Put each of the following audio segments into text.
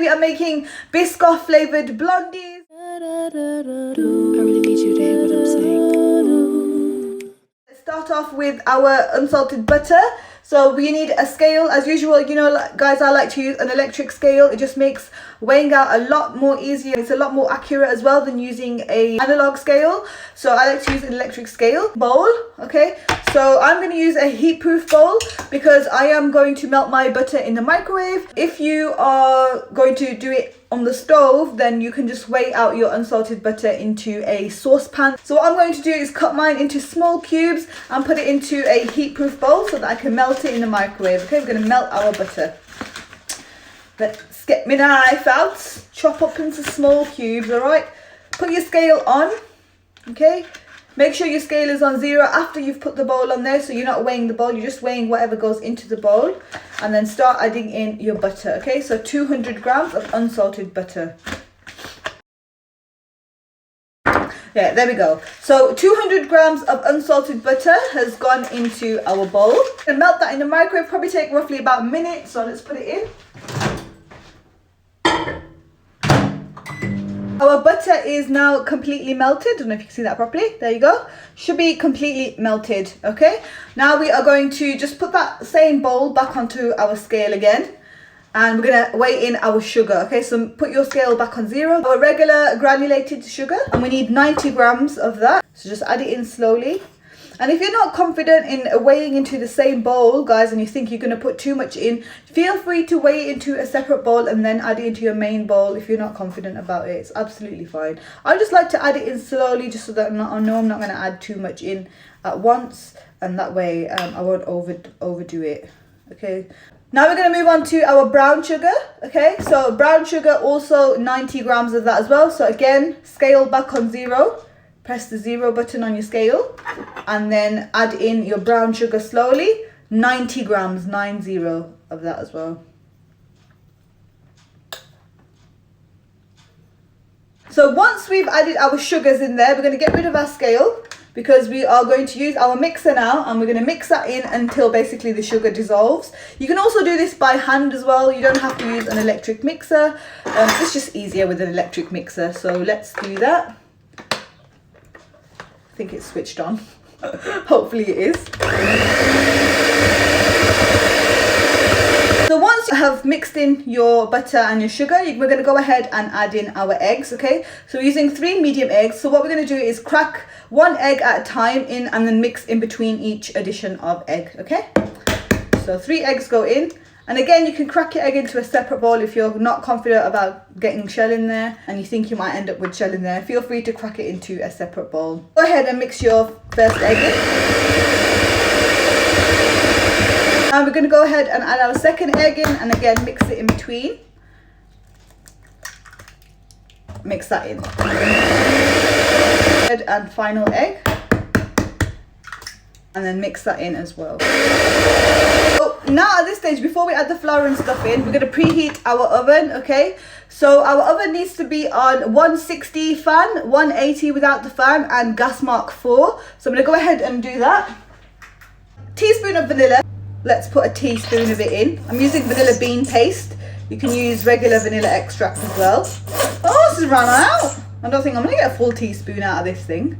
we are making Biscoff flavoured blondies. I really need you to hear what I'm saying. Let's start off with our unsalted butter. So we need a scale as usual. You know, guys, I like to use an electric scale. It just makes weighing out a lot more easier. It's a lot more accurate as well than using a analog scale. So I like to use an electric scale bowl. Okay, so I'm going to use a heat proof bowl because I am going to melt my butter in the microwave. If you are going to do it on the stove, then you can just weigh out your unsalted butter into a saucepan. So what I'm going to do is cut mine into small cubes and put it into a heat proof bowl so that I can melt it in the microwave. Okay, we're going to melt our butter. Let's get my knife out, chop up into small cubes. All right, put your scale on. Okay, make sure your scale is on 0 after you've put the bowl on there, so you're not weighing the bowl, you're just weighing whatever goes into the bowl, and then start adding in your butter. Okay, so 200 grams of unsalted butter. Yeah, there we go. So 200 grams of unsalted butter has gone into our bowl. And melt that in the microwave, probably take roughly about a minute, so let's put it in. Our butter is now completely melted. I don't know if you can see that properly. There you go. Should be completely melted. Okay. Now we are going to just put that same bowl back onto our scale again. And we're going to weigh in our sugar. Okay, so put your scale back on 0. Our regular granulated sugar. And we need 90 grams of that. So just add it in slowly. And if you're not confident in weighing into the same bowl, guys, and you think you're going to put too much in, feel free to weigh it into a separate bowl and then add it into your main bowl if you're not confident about it. It's absolutely fine. I just like to add it in slowly just so that I know I'm not going to add too much in at once. And that way I won't overdo it. Okay. Now we're going to move on to our brown sugar. Okay, so brown sugar, also 90 grams of that as well. So again, scale back on 0. Press the 0 button on your scale and then add in your brown sugar slowly. 90 grams, 90 of that as well. So once we've added our sugars in there, we're going to get rid of our scale because we are going to use our mixer now, and we're going to mix that in until basically the sugar dissolves. You can also do this by hand as well. You don't have to use an electric mixer. It's just easier with an electric mixer. So let's do that. I think it's switched on. Hopefully it is. So once you have mixed in your butter and your sugar, we're going to go ahead and add in our eggs. Okay, so we're using 3 medium eggs. So what we're going to do is crack 1 egg at a time in and then mix in between each addition of egg. Okay, so 3 eggs go in. And again, you can crack your egg into a separate bowl if you're not confident about getting shell in there and you think you might end up with shell in there. Feel free to crack it into a separate bowl. Go ahead and mix your first egg in. Now we're going to go ahead and add our second egg in and again mix it in between. Mix that in. Third and final egg. And then mix that in as well. So now at this stage, before we add the flour and stuff in, we're going to preheat our oven. Okay, so our oven needs to be on 160 fan, 180 without the fan, and gas mark 4. So I'm going to go ahead and do that. Teaspoon of vanilla. Let's put a teaspoon of it in. I'm using vanilla bean paste. You can use regular vanilla extract as well. Oh, this has run out. I don't think I'm going to get a full teaspoon out of this thing.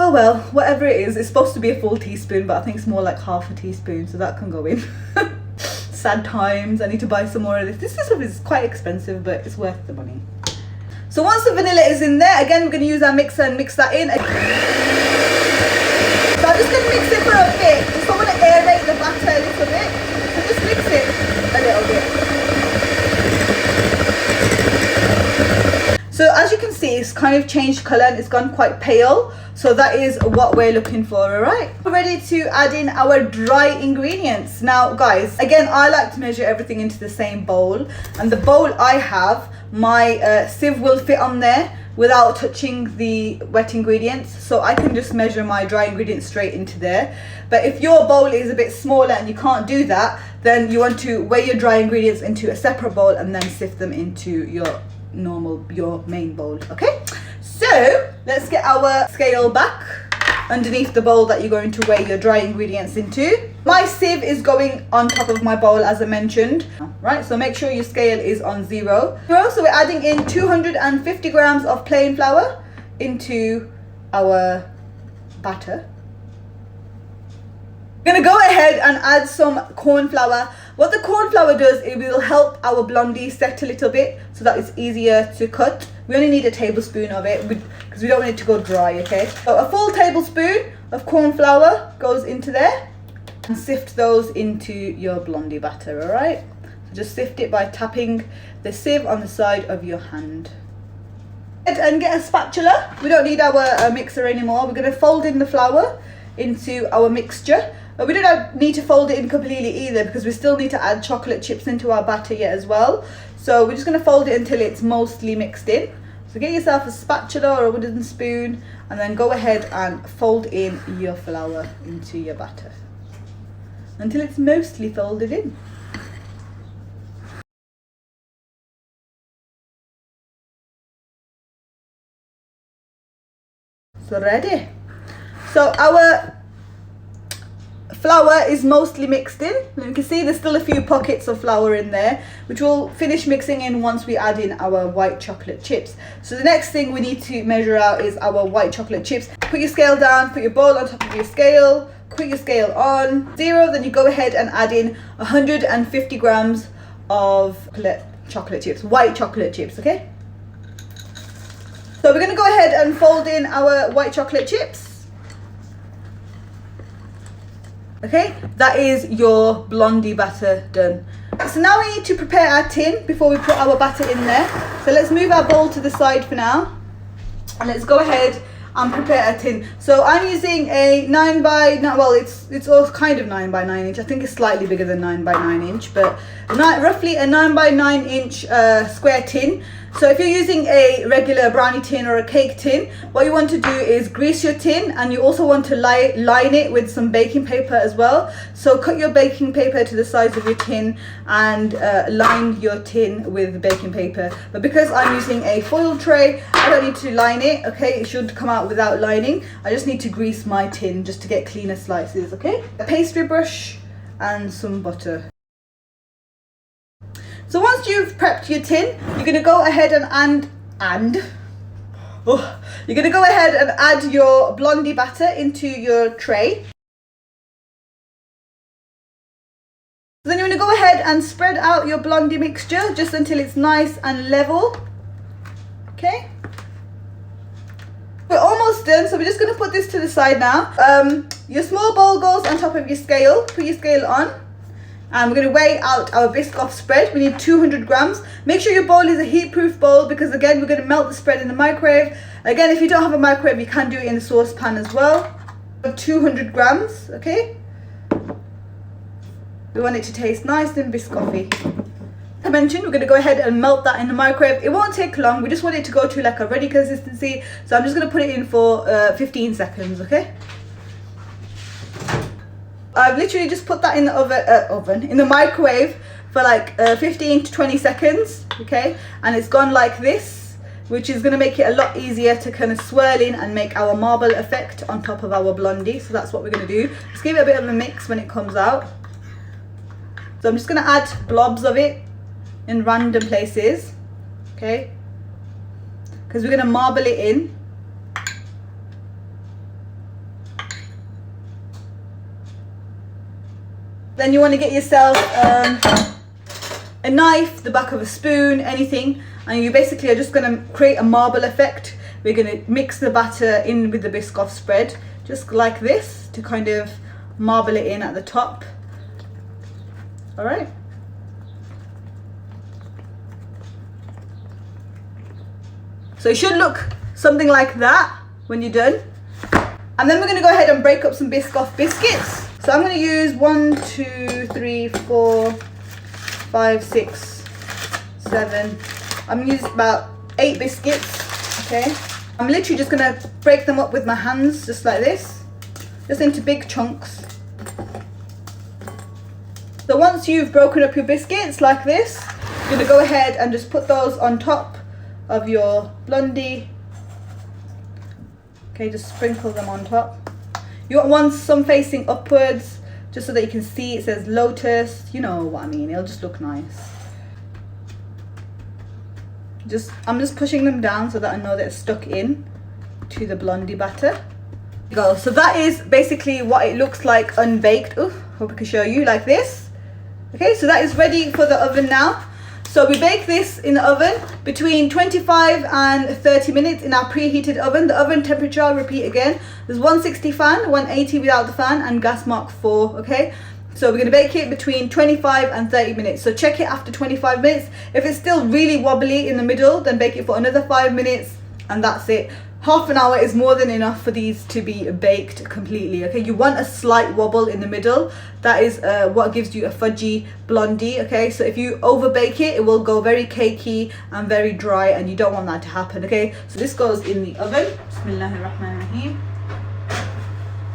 Oh well, whatever it is, it's supposed to be a full teaspoon, but I think it's more like half a teaspoon, so that can go in. Sad times, I need to buy some more of this. This stuff is quite expensive, but it's worth the money. So once the vanilla is in there, again, we're going to use our mixer and mix that in. So I'm just going to mix it for a bit. Just want to aerate the batter a little bit. So just mix it a little bit. So as you can see, it's kind of changed colour and it's gone quite pale. So that is what we're looking for, all right? We're ready to add in our dry ingredients. Now, guys, again, I like to measure everything into the same bowl. And the bowl I have, my sieve will fit on there without touching the wet ingredients. So I can just measure my dry ingredients straight into there. But if your bowl is a bit smaller and you can't do that, then you want to weigh your dry ingredients into a separate bowl and then sift them into your main bowl. Okay, so let's get our scale back. underneath the bowl that you're going to weigh your dry ingredients into. My sieve is going on top of my bowl, as I mentioned. Right, so make sure your scale is on 0. So we're adding in 250 grams of plain flour into our batter. We're going to go ahead and add some corn flour. What the corn flour does, it will help our blondie set a little bit so that it's easier to cut. We only need a tablespoon of it because we don't want it to go dry, okay? So a full tablespoon of corn flour goes into there, and sift those into your blondie batter, all right? So just sift it by tapping the sieve on the side of your hand. And get a spatula. We don't need our mixer anymore. We're going to fold in the flour into our mixture. We don't need to fold it in completely either because we still need to add chocolate chips into our batter yet as well. So we're just going to fold it until it's mostly mixed in. So get yourself a spatula or a wooden spoon and then go ahead and fold in your flour into your batter until it's mostly folded in. So ready. So our flour is mostly mixed in. You can see there's still a few pockets of flour in there, which we'll finish mixing in once we add in our white chocolate chips. So the next thing we need to measure out is our white chocolate chips. Put your scale down, put your bowl on top of your scale, put your scale on 0, then you go ahead and add in 150 grams of chocolate chips, white chocolate chips, okay? So we're going to go ahead and fold in our white chocolate chips. Okay, that is your blondie batter done. So now we need to prepare our tin before we put our batter in there. So let's move our bowl to the side for now. And let's go ahead and prepare our tin. So I'm using a 9 by 9, well it's all kind of 9 by 9 inch. I think it's slightly bigger than 9 by 9 inch, but roughly a 9 by 9 inch square tin. So if you're using a regular brownie tin or a cake tin, what you want to do is grease your tin, and you also want to line it with some baking paper as well. So cut your baking paper to the size of your tin and line your tin with baking paper. But because I'm using a foil tray, I don't need to line it, okay? It should come out without lining. I just need to grease my tin just to get cleaner slices, okay? A pastry brush and some butter. So once you've prepped your tin, you're going to go ahead you're going to go ahead and add your blondie batter into your tray. Then you're going to go ahead and spread out your blondie mixture just until it's nice and level. Okay. We're almost done, so we're just going to put this to the side now. Your small bowl goes on top of your scale. Put your scale on. And we're going to weigh out our Biscoff spread. We need 200 grams. Make sure your bowl is a heat-proof bowl because, again, we're going to melt the spread in the microwave. Again, if you don't have a microwave, you can do it in the saucepan as well. 200 grams, okay? We want it to taste nice and biscoffy. As I mentioned, we're going to go ahead and melt that in the microwave. It won't take long. We just want it to go to like a ready consistency. So I'm just going to put it in for 15 seconds, okay? I've literally just put that in the in the microwave for like 15 to 20 seconds, okay? And it's gone like this, which is going to make it a lot easier to kind of swirl in and make our marble effect on top of our blondie. So that's what we're going to do. Just give it a bit of a mix when it comes out. So I'm just going to add blobs of it in random places, okay? Because we're going to marble it in. Then you want to get yourself a knife, the back of a spoon, anything, and you basically are just going to create a marble effect. We're going to mix the batter in with the Biscoff spread, just like this, to kind of marble it in at the top. All right. So it should look something like that when you're done. And then we're going to go ahead and break up some Biscoff biscuits. So I'm going to use 1, 2, 3, 4, 5, 6, 7. I'm going to use about 8 biscuits, okay? I'm literally just going to break them up with my hands, just like this, just into big chunks. So once you've broken up your biscuits like this, you're going to go ahead and just put those on top of your blondie. Okay, just sprinkle them on top. You want one some facing upwards, just so that you can see it says lotus. You know what I mean, it'll just look nice. I'm just pushing them down so that I know that it's stuck in to the blondie batter. Go. So that is basically what it looks like unbaked. Ooh, hope I can show you like this. Okay, so that is ready for the oven now. So we bake this in the oven between 25 and 30 minutes in our preheated oven. The oven temperature, I'll repeat again, there's 160 fan, 180 without the fan, and gas mark 4, okay? So we're going to bake it between 25 and 30 minutes. So check it after 25 minutes. If it's still really wobbly in the middle, then bake it for another 5 minutes, and that's it. Half an hour is more than enough for these to be baked completely, okay? You want a slight wobble in the middle. That is what gives you a fudgy blondie, okay? So if you over bake it, it will go very cakey and very dry, and you don't want that to happen, okay? So this goes in the oven. Bismillahirrahmanirrahim.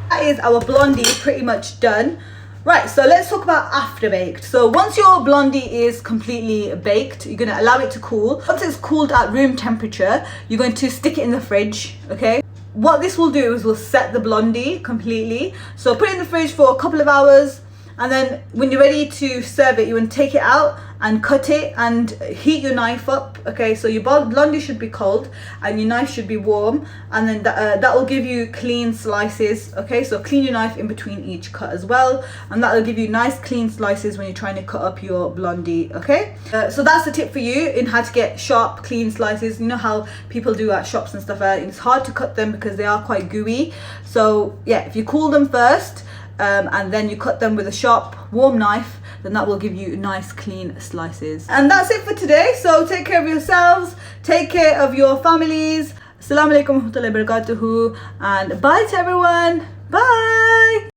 That is our blondie pretty much done. Right, so let's talk about after baked. So once your blondie is completely baked, you're going to allow it to cool. Once it's cooled at room temperature, you're going to stick it in the fridge, okay? What this will do is will set the blondie completely. So put it in the fridge for a couple of hours, and then when you're ready to serve it, you want to take it out and cut it and heat your knife up, okay? So your blondie should be cold and your knife should be warm, and then that will give you clean slices, okay? So clean your knife in between each cut as well, and that will give you nice clean slices when you're trying to cut up your blondie, okay? So that's the tip for you in how to get sharp clean slices. You know how people do at shops and stuff, it's hard to cut them because they are quite gooey. So yeah, if you cool them first, and then you cut them with a sharp warm knife, then that will give you nice clean slices. And that's it for today. So take care of yourselves, take care of your families. Assalamu alaikum wa rahmatullahi wa barakatuhu, and bye to everyone. Bye.